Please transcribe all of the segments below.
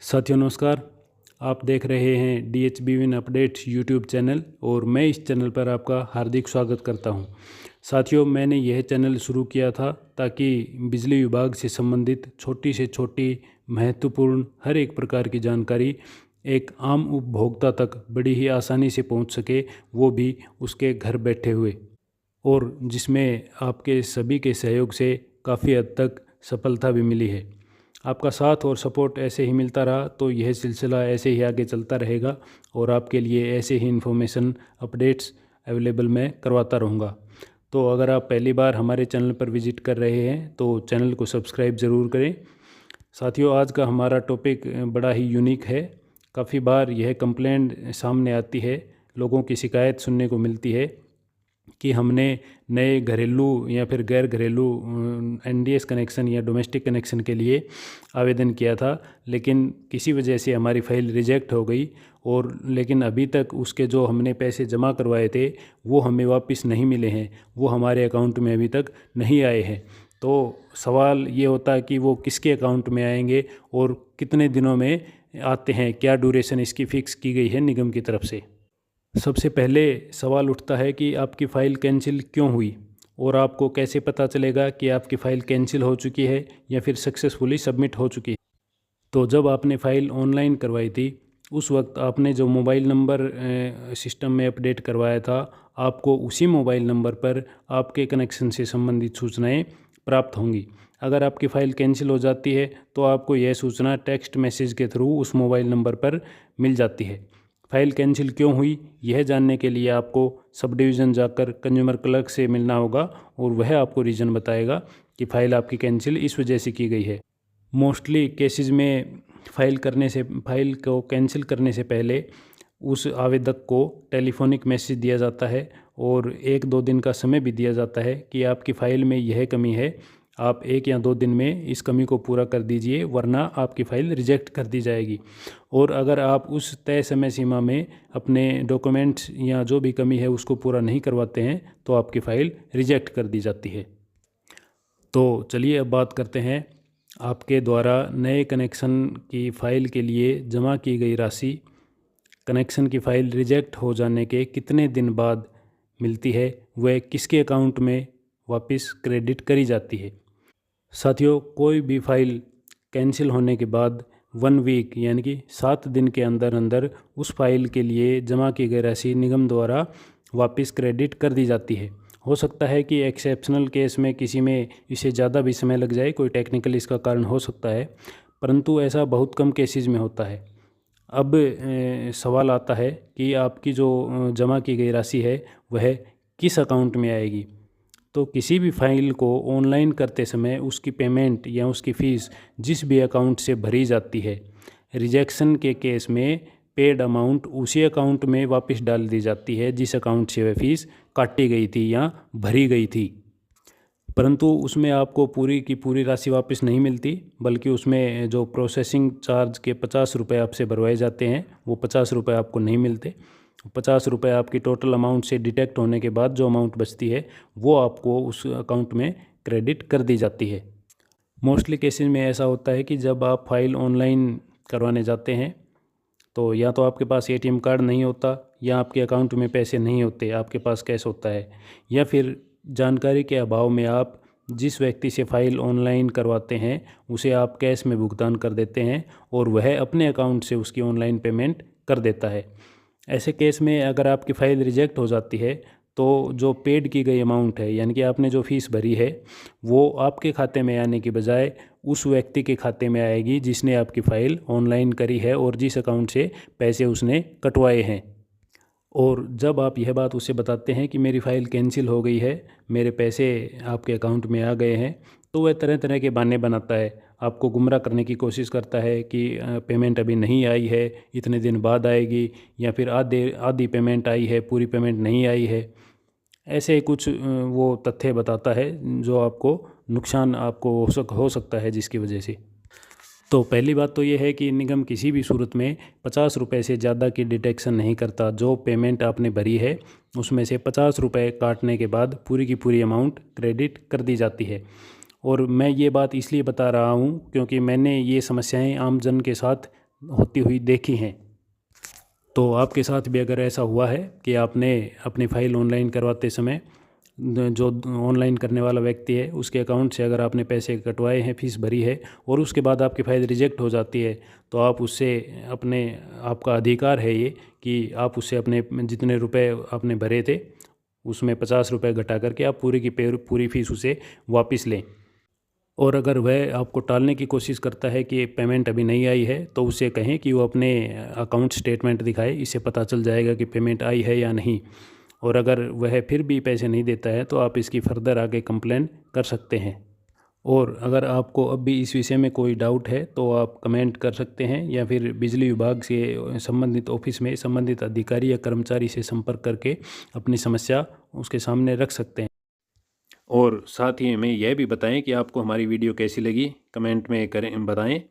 साथियों नमस्कार। आप देख रहे हैं DHB win updates YouTube channel और मैं इस चैनल पर आपका हार्दिक स्वागत करता हूं। साथियों, मैंने यह चैनल शुरू किया था ताकि बिजली विभाग से संबंधित छोटी से छोटी महत्वपूर्ण हर एक प्रकार की जानकारी एक आम उपभोक्ता तक बड़ी ही आसानी से पहुंच सके, वो भी उसके घर बैठे हुए, और जिसमें आपके सभी के सहयोग से काफ़ी हद तक सफलता भी मिली है। आपका साथ और सपोर्ट ऐसे ही मिलता रहा तो यह सिलसिला ऐसे ही आगे चलता रहेगा और आपके लिए ऐसे ही इन्फॉर्मेशन अपडेट्स अवेलेबल मैं करवाता रहूँगा। तो अगर आप पहली बार हमारे चैनल पर विजिट कर रहे हैं तो चैनल को सब्सक्राइब ज़रूर करें। साथियों, आज का हमारा टॉपिक बड़ा ही यूनिक है। काफ़ी बार यह कंप्लेंट सामने आती है, लोगों की शिकायत सुनने को मिलती है कि हमने नए घरेलू या फिर गैर घरेलू NDS कनेक्शन या डोमेस्टिक कनेक्शन के लिए आवेदन किया था, लेकिन किसी वजह से हमारी फ़ाइल रिजेक्ट हो गई और लेकिन अभी तक उसके जो हमने पैसे जमा करवाए थे वो हमें वापस नहीं मिले हैं, वो हमारे अकाउंट में अभी तक नहीं आए हैं। तो सवाल ये होता है कि वो किसके अकाउंट में आएंगे और कितने दिनों में आते हैं, क्या ड्यूरेशन इसकी फ़िक्स की गई है निगम की तरफ से। सबसे पहले सवाल उठता है कि आपकी फ़ाइल कैंसिल क्यों हुई और आपको कैसे पता चलेगा कि आपकी फ़ाइल कैंसिल हो चुकी है या फिर सक्सेसफुली सबमिट हो चुकी है। तो जब आपने फ़ाइल ऑनलाइन करवाई थी उस वक्त आपने जो मोबाइल नंबर सिस्टम में अपडेट करवाया था, आपको उसी मोबाइल नंबर पर आपके कनेक्शन से संबंधित सूचनाएं प्राप्त होंगी। अगर आपकी फ़ाइल कैंसिल हो जाती है तो आपको यह सूचना टेक्स्ट मैसेज के थ्रू उस मोबाइल नंबर पर मिल जाती है। फ़ाइल कैंसिल क्यों हुई यह जानने के लिए आपको सब डिवीज़न जाकर कंज्यूमर क्लर्क से मिलना होगा और वह आपको रीज़न बताएगा कि फ़ाइल आपकी कैंसिल इस वजह से की गई है। मोस्टली केसेस में फ़ाइल को कैंसिल करने से पहले उस आवेदक को टेलीफोनिक मैसेज दिया जाता है और 1-2 दिन का समय भी दिया जाता है कि आपकी फ़ाइल में यह कमी है, आप 1 या 2 दिन में इस कमी को पूरा कर दीजिए वरना आपकी फ़ाइल रिजेक्ट कर दी जाएगी। और अगर आप उस तय समय सीमा में अपने डॉक्यूमेंट्स या जो भी कमी है उसको पूरा नहीं करवाते हैं तो आपकी फ़ाइल रिजेक्ट कर दी जाती है। तो चलिए अब बात करते हैं आपके द्वारा नए कनेक्शन की फ़ाइल के लिए जमा की गई राशि कनेक्शन की फ़ाइल रिजेक्ट हो जाने के कितने दिन बाद मिलती है, वह किसके अकाउंट में वापस क्रेडिट करी जाती है। साथियों, कोई भी फ़ाइल कैंसिल होने के बाद 1 वीक यानी कि 7 दिन के अंदर अंदर उस फाइल के लिए जमा की गई राशि निगम द्वारा वापस क्रेडिट कर दी जाती है। हो सकता है कि एक्सेप्शनल केस में किसी में इसे ज़्यादा भी समय लग जाए, कोई टेक्निकल इसका कारण हो सकता है, परंतु ऐसा बहुत कम केसेस में होता है। अब सवाल आता है कि आपकी जो जमा की गई राशि है वह किस अकाउंट में आएगी। तो किसी भी फाइल को ऑनलाइन करते समय उसकी पेमेंट या उसकी फ़ीस जिस भी अकाउंट से भरी जाती है, रिजेक्शन के केस में पेड अमाउंट उसी अकाउंट में वापस डाल दी जाती है जिस अकाउंट से वह फ़ीस काटी गई थी या भरी गई थी। परंतु उसमें आपको पूरी की पूरी राशि वापस नहीं मिलती, बल्कि उसमें जो प्रोसेसिंग चार्ज के 50 रुपये आपसे भरवाए जाते हैं वो 50 रुपये आपको नहीं मिलते। 50 रुपये आपकी टोटल अमाउंट से डिडक्ट होने के बाद जो अमाउंट बचती है वो आपको उस अकाउंट में क्रेडिट कर दी जाती है। मोस्टली केसेस में ऐसा होता है कि जब आप फाइल ऑनलाइन करवाने जाते हैं तो या तो आपके पास ATM कार्ड नहीं होता या आपके अकाउंट में पैसे नहीं होते, आपके पास कैश होता है, या फिर जानकारी के अभाव में आप जिस व्यक्ति से फ़ाइल ऑनलाइन करवाते हैं उसे आप कैश में भुगतान कर देते हैं और वह अपने अकाउंट से उसकी ऑनलाइन पेमेंट कर देता है। ऐसे केस में अगर आपकी फ़ाइल रिजेक्ट हो जाती है तो जो पेड की गई अमाउंट है यानी कि आपने जो फ़ीस भरी है वो आपके खाते में आने की बजाय उस व्यक्ति के खाते में आएगी जिसने आपकी फ़ाइल ऑनलाइन करी है और जिस अकाउंट से पैसे उसने कटवाए हैं। और जब आप यह बात उसे बताते हैं कि मेरी फ़ाइल कैंसिल हो गई है, मेरे पैसे आपके अकाउंट में आ गए हैं, तो वह तरह तरह के बहाने बनाता है, आपको गुमराह करने की कोशिश करता है कि पेमेंट अभी नहीं आई है, इतने दिन बाद आएगी, या फिर आधी पेमेंट आई है, पूरी पेमेंट नहीं आई है। ऐसे कुछ वो तथ्य बताता है जो आपको नुकसान आपको हो सकता है जिसकी वजह से। तो पहली बात तो ये है कि निगम किसी भी सूरत में 50 रुपये से ज़्यादा की डिडक्शन नहीं करता। जो पेमेंट आपने भरी है उसमें से 50 रुपये काटने के बाद पूरी की पूरी अमाउंट क्रेडिट कर दी जाती है। और मैं ये बात इसलिए बता रहा हूँ क्योंकि मैंने ये समस्याएं आम जन के साथ होती हुई देखी हैं। तो आपके साथ भी अगर ऐसा हुआ है कि आपने अपनी फ़ाइल ऑनलाइन करवाते समय जो ऑनलाइन करने वाला व्यक्ति है उसके अकाउंट से अगर आपने पैसे कटवाए हैं, फ़ीस भरी है और उसके बाद आपकी फ़ाइल रिजेक्ट हो जाती है, तो आप उससे अपने आपका अधिकार है ये कि आप उससे अपने जितने रुपए आपने भरे थे उसमें 50 रुपये घटा करके आप पूरी की पूरी फ़ीस उसे वापस लें। और अगर वह आपको टालने की कोशिश करता है कि पेमेंट अभी नहीं आई है, तो उसे कहें कि वो अपने अकाउंट स्टेटमेंट दिखाए, इससे पता चल जाएगा कि पेमेंट आई है या नहीं। और अगर वह फिर भी पैसे नहीं देता है तो आप इसकी फर्दर आगे कंप्लेन कर सकते हैं। और अगर आपको अब भी इस विषय में कोई डाउट है तो आप कमेंट कर सकते हैं या फिर बिजली विभाग से संबंधित ऑफिस में संबंधित अधिकारी या कर्मचारी से संपर्क करके अपनी समस्या उसके सामने रख सकते हैं। और साथ ही हमें यह भी बताएं कि आपको हमारी वीडियो कैसी लगी, कमेंट में करें बताएं।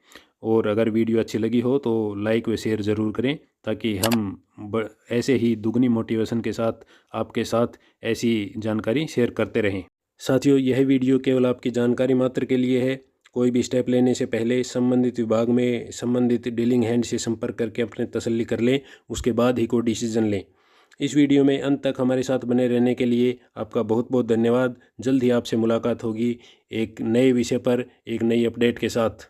और अगर वीडियो अच्छी लगी हो तो लाइक व शेयर ज़रूर करें, ताकि हम ऐसे ही दुगनी मोटिवेशन के साथ आपके साथ ऐसी जानकारी शेयर करते रहें। साथियों, यह वीडियो केवल आपकी जानकारी मात्र के लिए है। कोई भी स्टेप लेने से पहले संबंधित विभाग में संबंधित डीलिंग हैंड से संपर्क करके अपने तसल्ली कर लें, उसके बाद ही कोई डिसीजन लें। इस वीडियो में अंत तक हमारे साथ बने रहने के लिए आपका बहुत बहुत धन्यवाद। जल्द ही आपसे मुलाकात होगी एक नए विषय पर, एक नई अपडेट के साथ।